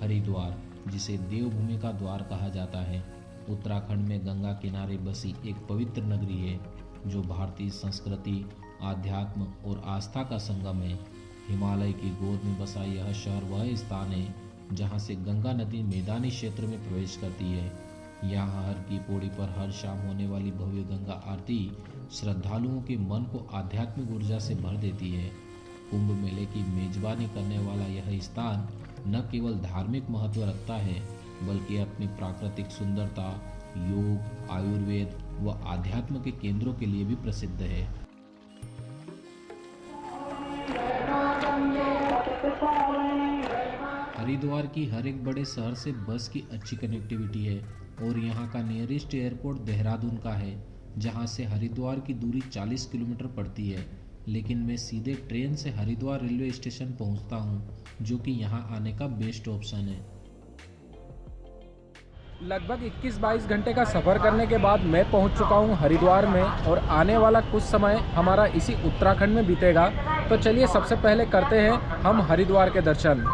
हरिद्वार, जिसे देवभूमि का द्वार कहा जाता है, उत्तराखंड में गंगा किनारे बसी एक पवित्र नगरी है जो भारतीय संस्कृति, आध्यात्म और आस्था का संगम है। हिमालय की गोद में बसा यह शहर वह स्थान है जहां से गंगा नदी मैदानी क्षेत्र में प्रवेश करती है। यहाँ हर की पौड़ी पर हर शाम होने वाली भव्य गंगा आरती श्रद्धालुओं के मन को आध्यात्मिक ऊर्जा से भर देती है। कुंभ मेले की मेजबानी करने वाला यह स्थान न केवल धार्मिक महत्व रखता है, बल्कि अपनी प्राकृतिक सुंदरता, योग, आयुर्वेद व आध्यात्म के केंद्रों के लिए भी प्रसिद्ध है। हरिद्वार की हर एक बड़े शहर से बस की अच्छी कनेक्टिविटी है और यहाँ का नियरेस्ट एयरपोर्ट देहरादून का है, जहाँ से हरिद्वार की दूरी 40 किलोमीटर पड़ती है। लेकिन मैं सीधे ट्रेन से हरिद्वार रेलवे स्टेशन पहुँचता हूँ, जो कि यहाँ आने का बेस्ट ऑप्शन है। लगभग 21-22 घंटे का सफ़र करने के बाद मैं पहुंच चुका हूं हरिद्वार में और आने वाला कुछ समय हमारा इसी उत्तराखंड में बीतेगा। तो चलिए सबसे पहले करते हैं हम हरिद्वार के दर्शन।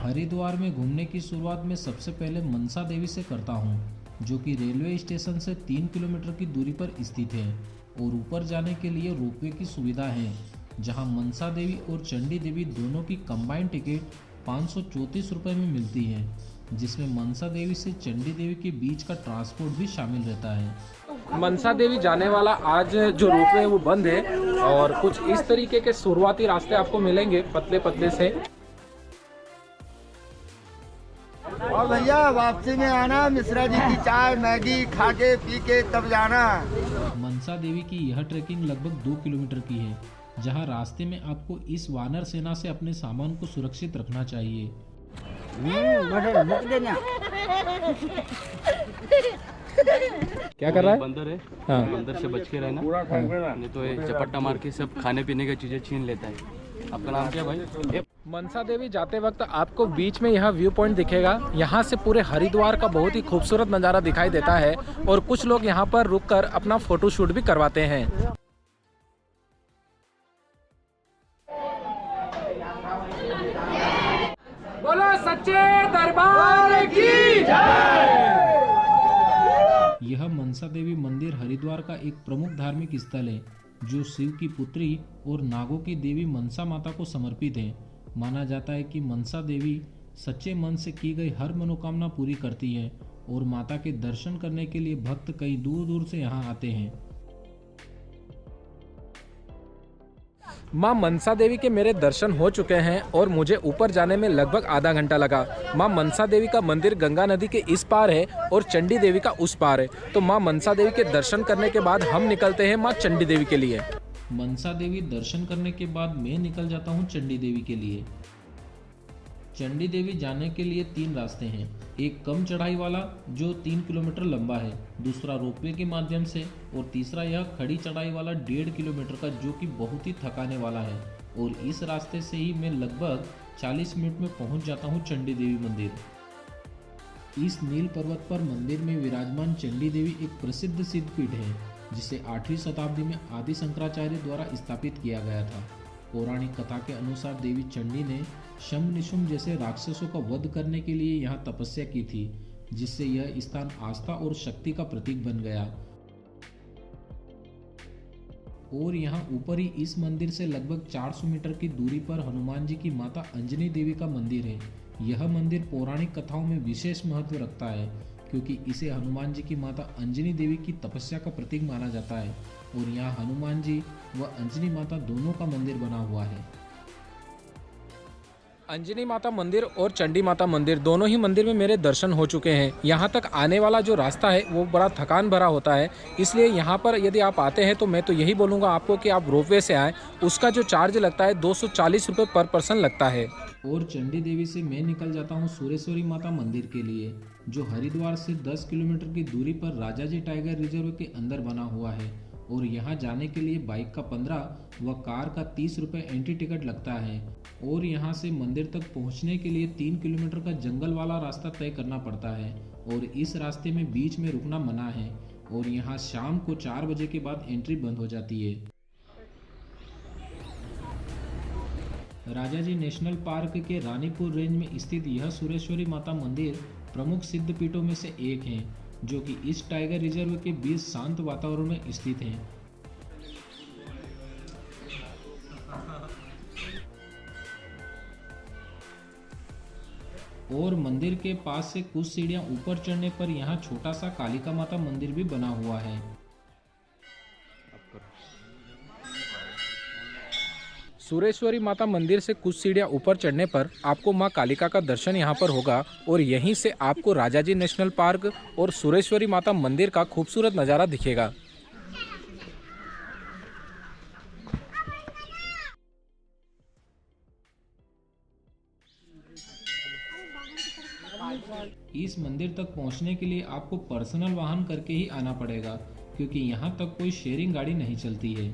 हरिद्वार में घूमने की शुरुआत मैं सबसे पहले मनसा देवी से करता हूं, जो कि रेलवे स्टेशन से 3 किलोमीटर की दूरी पर स्थित है और ऊपर जाने के लिए रोपवे की सुविधा है, जहां मनसा देवी और चंडी देवी दोनों की कंबाइंड टिकट 534 रुपये में मिलती है, जिसमें मनसा देवी से चंडी देवी के बीच का ट्रांसपोर्ट भी शामिल रहता है। मनसा देवी जाने वाला आज जो रोपवे है वो बंद है और कुछ इस तरीके के शुरुआती रास्ते आपको मिलेंगे पतले पतले से। और भैया वापसी में आना, मिश्रा जी की चाय मैगी खा के पी के तब जाना। मनसा देवी की यह ट्रैकिंग लगभग 2 किलोमीटर की है, जहां रास्ते में आपको इस वानर सेना से अपने सामान को सुरक्षित रखना चाहिए। क्या कर रहा है? बंदर है। हाँ। बंदर से बच के रहना, नहीं तो ये चपट्टा मार के सब खाने पीने की चीजें छीन लेता है। आपका नाम क्या भाई? मनसा देवी जाते वक्त आपको बीच में यह व्यू पॉइंट दिखेगा। यहाँ से पूरे हरिद्वार का बहुत ही खूबसूरत नज़ारा दिखाई देता है और कुछ लोग यहाँ पर रुककर अपना फोटो शूट भी करवाते हैं। बोलो सच्चे दरबार की जय। यह मनसा देवी मंदिर हरिद्वार का एक प्रमुख धार्मिक स्थल है, जो शिव की पुत्री और नागों की देवी मनसा माता को समर्पित है। माना जाता है कि मनसा देवी सच्चे मन से की गई हर मनोकामना पूरी करती है और माता के दर्शन करने के लिए भक्त कई दूर दूर से यहाँ आते हैं। मां मनसा देवी के मेरे दर्शन हो चुके हैं और मुझे ऊपर जाने में लगभग आधा घंटा लगा। मां मनसा देवी का मंदिर गंगा नदी के इस पार है और चंडी देवी का उस पार है। तो मां मनसा देवी के दर्शन करने के बाद हम निकलते हैं मां चंडी देवी के लिए। मनसा देवी दर्शन करने के बाद मैं निकल जाता हूँ चंडी देवी के लिए। चंडी देवी जाने के लिए 3 रास्ते हैं। एक कम चढ़ाई वाला जो 3 किलोमीटर लंबा है, दूसरा रोपवे के माध्यम से और तीसरा यह खड़ी चढ़ाई वाला 1.5 किलोमीटर का, जो कि बहुत ही थकाने वाला है। और इस रास्ते से ही मैं लगभग 40 मिनट में पहुंच जाता हूं चंडी देवी मंदिर। इस नील पर्वत पर मंदिर में विराजमान चंडी देवी एक प्रसिद्ध सिद्धपीठ है, जिसे 8वीं शताब्दी में आदि शंकराचार्य द्वारा स्थापित किया गया था। पौराणिक कथा के अनुसार देवी चंडी ने शंभ निशुंभ जैसे राक्षसों का वध करने के लिए यहाँ तपस्या की थी, जिससे यह स्थान आस्था और शक्ति का प्रतीक बन गया। और यहाँ ऊपर ही इस मंदिर से लगभग 400 मीटर की दूरी पर हनुमान जी की माता अंजनी देवी का मंदिर है। यह मंदिर पौराणिक कथाओं में विशेष महत्व रखता है, क्योंकि इसे हनुमान जी की माता अंजनी देवी की तपस्या का प्रतीक माना जाता है और यहाँ हनुमान जी व अंजनी माता दोनों का मंदिर बना हुआ है। अंजनी माता मंदिर और चंडी माता मंदिर दोनों ही मंदिर में मेरे दर्शन हो चुके हैं। यहाँ तक आने वाला जो रास्ता है वो बड़ा थकान भरा होता है, इसलिए यहाँ पर यदि आप आते हैं तो मैं तो यही बोलूँगा आपको कि आप रोपवे से आएँ। उसका जो चार्ज लगता है 240 रुपये पर पर्सन लगता है। और चंडी देवी से मैं निकल जाता हूँ सुरेश्वरी माता मंदिर के लिए, जो हरिद्वार से 10 किलोमीटर की दूरी पर राजाजी टाइगर रिजर्व के अंदर बना हुआ है। और यहाँ जाने के लिए बाइक का 15 व कार का 30 रुपये एंट्री टिकट लगता है। और यहाँ से मंदिर तक पहुँचने के लिए 3 किलोमीटर का जंगल वाला रास्ता तय करना पड़ता है और इस रास्ते में बीच में रुकना मना है और यहाँ शाम को 4 बजे के बाद एंट्री बंद हो जाती है। राजाजी नेशनल पार्क के रानीपुर रेंज में स्थित यह सुरेश्वरी माता मंदिर प्रमुख सिद्ध पीठों में से एक है, जो कि इस टाइगर रिजर्व के बीच शांत वातावरण में स्थित है। और मंदिर के पास से कुछ सीढ़ियां ऊपर चढ़ने पर यहाँ छोटा सा कालिका माता मंदिर भी बना हुआ है। सुरेश्वरी माता मंदिर से कुछ सीढ़ियाँ ऊपर चढ़ने पर आपको माँ कालिका का दर्शन यहाँ पर होगा और यहीं से आपको राजाजी नेशनल पार्क और सुरेश्वरी माता मंदिर का खूबसूरत नज़ारा दिखेगा। इस मंदिर तक पहुंचने के लिए आपको पर्सनल वाहन करके ही आना पड़ेगा, क्योंकि यहाँ तक कोई शेयरिंग गाड़ी नहीं चलती है।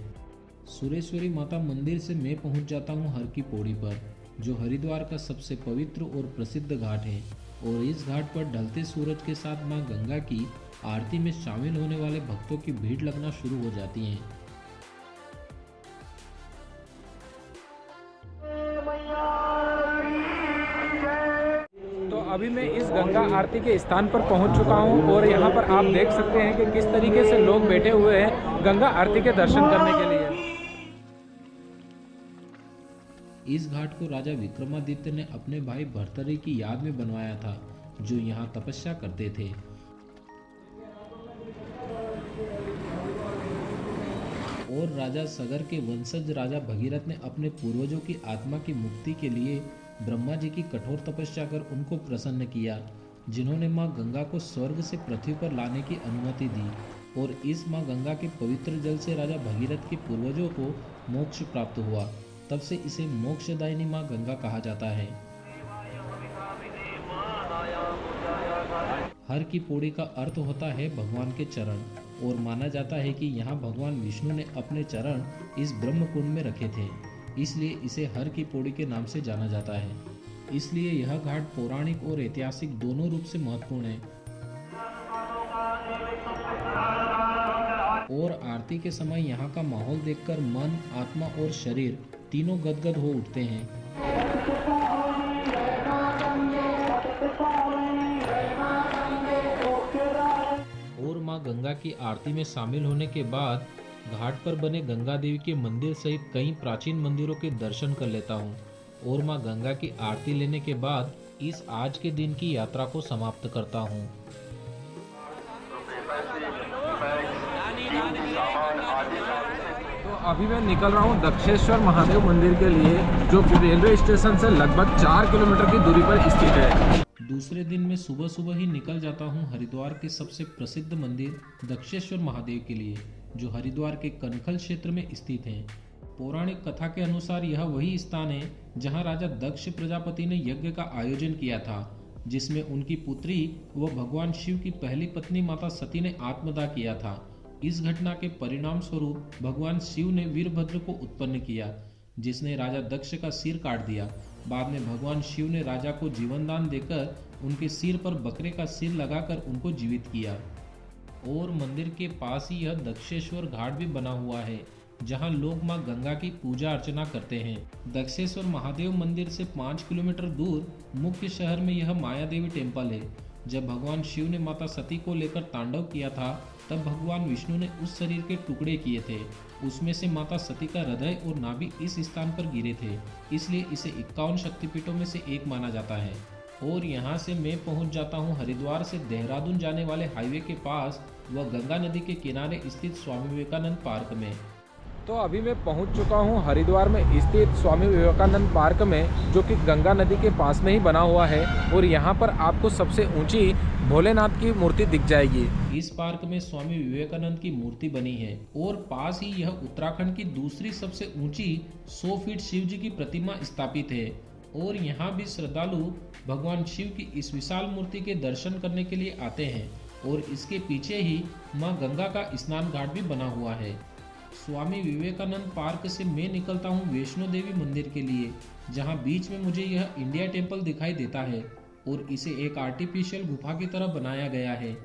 सुरेश्वरी माता मंदिर से मैं पहुंच जाता हूँ हर की पौड़ी पर, जो हरिद्वार का सबसे पवित्र और प्रसिद्ध घाट है। और इस घाट पर ढलते सूरज के साथ मां गंगा की आरती में शामिल होने वाले भक्तों की भीड़ लगना शुरू हो जाती है। तो अभी मैं इस गंगा आरती के स्थान पर पहुंच चुका हूं और यहां पर आप देख सकते हैं कि किस तरीके से लोग बैठे हुए हैं गंगा आरती के दर्शन करने के लिए। इस घाट को राजा विक्रमादित्य ने अपने भाई भर्तृहरि की याद में बनवाया था, जो यहाँ तपस्या करते थे। और राजा सगर के वंशज राजा भगीरथ ने अपने पूर्वजों की आत्मा की मुक्ति के लिए ब्रह्मा जी की कठोर तपस्या कर उनको प्रसन्न किया, जिन्होंने मां गंगा को स्वर्ग से पृथ्वी पर लाने की अनुमति दी। और इस मां गंगा के पवित्र जल से राजा भगीरथ के पूर्वजों को मोक्ष प्राप्त हुआ। तब से इसे मोक्षदायिनी मां गंगा कहा जाता है। हर की पौड़ी का अर्थ होता है भगवान के चरण, और माना जाता है कि यहाँ भगवान विष्णु ने अपने चरण इस ब्रह्म कुंड में रखे थे, इसलिए इसे हर की पौड़ी के नाम से जाना जाता है। इसलिए यह घाट पौराणिक और ऐतिहासिक दोनों रूप से महत्वपूर्ण है। और आरती के समय यहाँ का माहौल देखकर मन, आत्मा और शरीर तीनों गदगद हो उठते हैं। और मां गंगा की आरती में शामिल होने के बाद घाट पर बने गंगा देवी के मंदिर सहित कई प्राचीन मंदिरों के दर्शन कर लेता हूँ। और मां गंगा की आरती लेने के बाद इस आज के दिन की यात्रा को समाप्त करता हूँ। तो अभी मैं निकल रहा हूँ दक्षेश्वर महादेव मंदिर के लिए, जो कि रेलवे स्टेशन से लगभग 4 किलोमीटर की दूरी पर स्थित है। दूसरे दिन मैं सुबह सुबह ही निकल जाता हूँ हरिद्वार के सबसे प्रसिद्ध मंदिर दक्षेश्वर महादेव के लिए, जो हरिद्वार के कनखल क्षेत्र में स्थित है। पौराणिक कथा के अनुसार यह वही स्थान है जहाँ राजा दक्ष प्रजापति ने यज्ञ का आयोजन किया था, जिसमें उनकी पुत्री व भगवान शिव की पहली पत्नी माता सती ने आत्मदाह किया था। इस घटना के परिणाम स्वरूप भगवान शिव ने वीरभद्र को उत्पन्न किया, जिसने राजा दक्ष का सिर काट दिया। बाद में भगवान शिव ने राजा को जीवन दान देकर उनके सिर पर बकरे का सिर लगाकर उनको जीवित किया। और मंदिर के पास ही यह दक्षेश्वर घाट भी बना हुआ है, जहां लोग मां गंगा की पूजा अर्चना करते हैं। दक्षेश्वर महादेव मंदिर से 5 किलोमीटर दूर मुख्य शहर में यह माया देवी टेम्पल है। जब भगवान शिव ने माता सती को लेकर तांडव किया था, तब भगवान विष्णु ने उस शरीर के टुकड़े किए थे। उसमें से माता सती का हृदय और नाभि इस स्थान पर गिरे थे, इसलिए इसे 51 शक्तिपीठों में से एक माना जाता है। और यहाँ से मैं पहुँच जाता हूँ हरिद्वार से देहरादून जाने वाले हाईवे के पास व गंगा नदी के किनारे स्थित स्वामी विवेकानंद पार्क में। तो अभी मैं पहुंच चुका हूं हरिद्वार में स्थित स्वामी विवेकानंद पार्क में, जो कि गंगा नदी के पास में ही बना हुआ है। और यहां पर आपको सबसे ऊंची भोलेनाथ की मूर्ति दिख जाएगी। इस पार्क में स्वामी विवेकानंद की मूर्ति बनी है और पास ही यह उत्तराखंड की दूसरी सबसे ऊंची 100 फीट शिव जी की प्रतिमा स्थापित है। और यहाँ भी श्रद्धालु भगवान शिव की इस विशाल मूर्ति के दर्शन करने के लिए आते हैं। और इसके पीछे ही माँ गंगा का स्नान घाट भी बना हुआ है। स्वामी विवेकानंद पार्क से मैं निकलता हूँ वैष्णो देवी मंदिर के लिए, जहाँ बीच में मुझे यह इंडिया टेम्पल दिखाई देता है। और इसे एक आर्टिफिशियल गुफा की तरह बनाया गया है,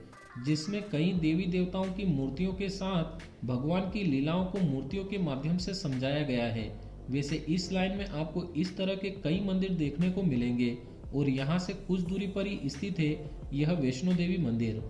जिसमें कई देवी देवताओं की मूर्तियों के साथ भगवान की लीलाओं को मूर्तियों के माध्यम से समझाया गया है, वैसे इस लाइन में आपको इस तरह के कई मंदिर देखने को मिलेंगे और यहाँ से कुछ दूरी पर ही स्थित है यह वैष्णो देवी मंदिर।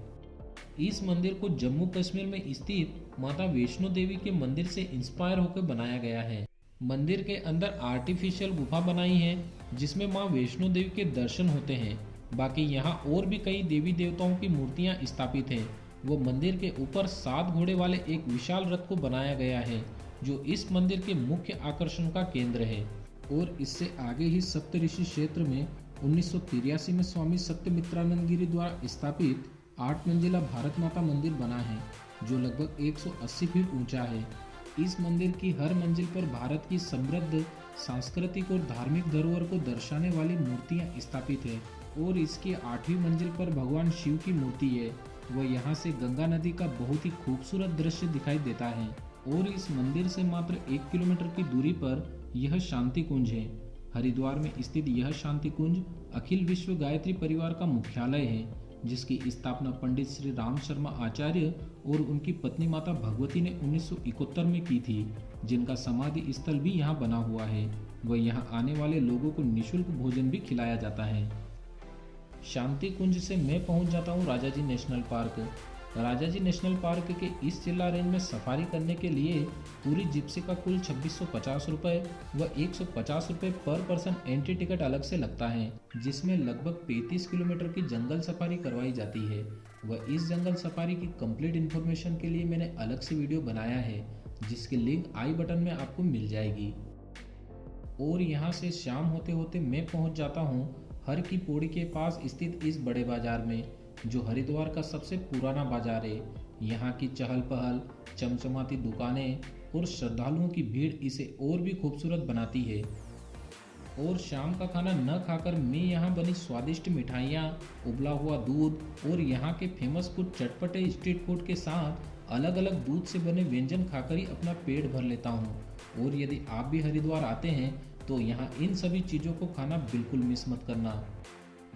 इस मंदिर को जम्मू कश्मीर में स्थित माता वैष्णो देवी के मंदिर से इंस्पायर होकर बनाया गया है। मंदिर के अंदर आर्टिफिशियल गुफा बनाई है जिसमें मां वैष्णो देवी के दर्शन होते हैं। बाकी यहाँ और भी कई देवी देवताओं की मूर्तियां स्थापित हैं। वो मंदिर के ऊपर 7 घोड़े वाले एक विशाल रथ को बनाया गया है जो इस मंदिर के मुख्य आकर्षण का केंद्र है। और इससे आगे ही सप्तऋषि क्षेत्र में 1983 में स्वामी सत्यमित्रानंद गिरी द्वारा स्थापित 8 मंजिला भारत माता मंदिर बना है जो लगभग 180 फीट ऊंचा है। इस मंदिर की हर मंजिल पर भारत की समृद्ध सांस्कृतिक और धार्मिक धरोहर को दर्शाने वाली मूर्तियां स्थापित है और इसकी 8वीं मंजिल पर भगवान शिव की मूर्ति है। वह यहाँ से गंगा नदी का बहुत ही खूबसूरत दृश्य दिखाई देता है। और इस मंदिर से मात्र 1 किलोमीटर की दूरी पर यह शांति कुंज है। हरिद्वार में स्थित यह शांति कुंज अखिल विश्व गायत्री परिवार का मुख्यालय है जिसकी स्थापना पंडित श्री राम शर्मा आचार्य और उनकी पत्नी माता भगवती ने 1971 में की थी, जिनका समाधि स्थल भी यहाँ बना हुआ है। वह यहाँ आने वाले लोगों को निःशुल्क भोजन भी खिलाया जाता है। शांति कुंज से मैं पहुँच जाता हूँ Rajaji national park. Rajaji national park के इस जिला रेंज में सफारी करने के लिए पूरी जिप्सी का कुल 2650 रुपये व 150 रुपये पर पर्सन एंट्री टिकट अलग से लगता है, जिसमें लगभग 35 किलोमीटर की जंगल सफारी करवाई जाती है। व इस जंगल सफारी की कंप्लीट इन्फॉर्मेशन के लिए मैंने अलग से वीडियो बनाया है जिसकी लिंक आई बटन में आपको मिल जाएगी। और यहाँ से शाम होते होते मैं पहुँच जाता हूँ हर की पौड़ी के पास स्थित इस बड़े बाजार में, जो हरिद्वार का सबसे पुराना बाजार है। यहाँ की चहल पहल, चमचमाती दुकानें और श्रद्धालुओं की भीड़ इसे और भी खूबसूरत बनाती है। और शाम का खाना न खाकर मैं यहाँ बनी स्वादिष्ट मिठाइयाँ, उबला हुआ दूध और यहाँ के फेमस कुछ चटपटे स्ट्रीट फूड के साथ अलग अलग दूध से बने व्यंजन खाकर ही अपना पेट भर लेता हूँ। और यदि आप भी हरिद्वार आते हैं तो यहाँ इन सभी चीज़ों को खाना बिल्कुल मिस मत करना।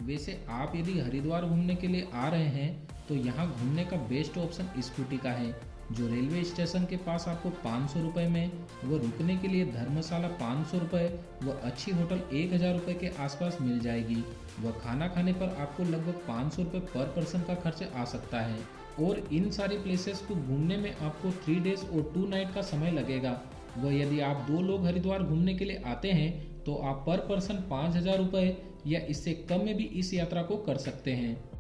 वैसे आप यदि हरिद्वार घूमने के लिए आ रहे हैं तो यहाँ घूमने का बेस्ट ऑप्शन स्कूटी का है, जो रेलवे स्टेशन के पास आपको 500 रुपये में, व रुकने के लिए धर्मशाला 500 रुपये व अच्छी होटल 1000 रुपये के आसपास मिल जाएगी। व खाना खाने पर आपको लगभग 500 रुपये पर पर्सन का खर्च आ सकता है। और इन सारी प्लेसेस को घूमने में आपको 3 डेज और 2 नाइट का समय लगेगा। व यदि आप 2 लोग हरिद्वार घूमने के लिए आते हैं तो आप पर पर्सन 5000 रुपये या इससे कम में भी इस यात्रा को कर सकते हैं।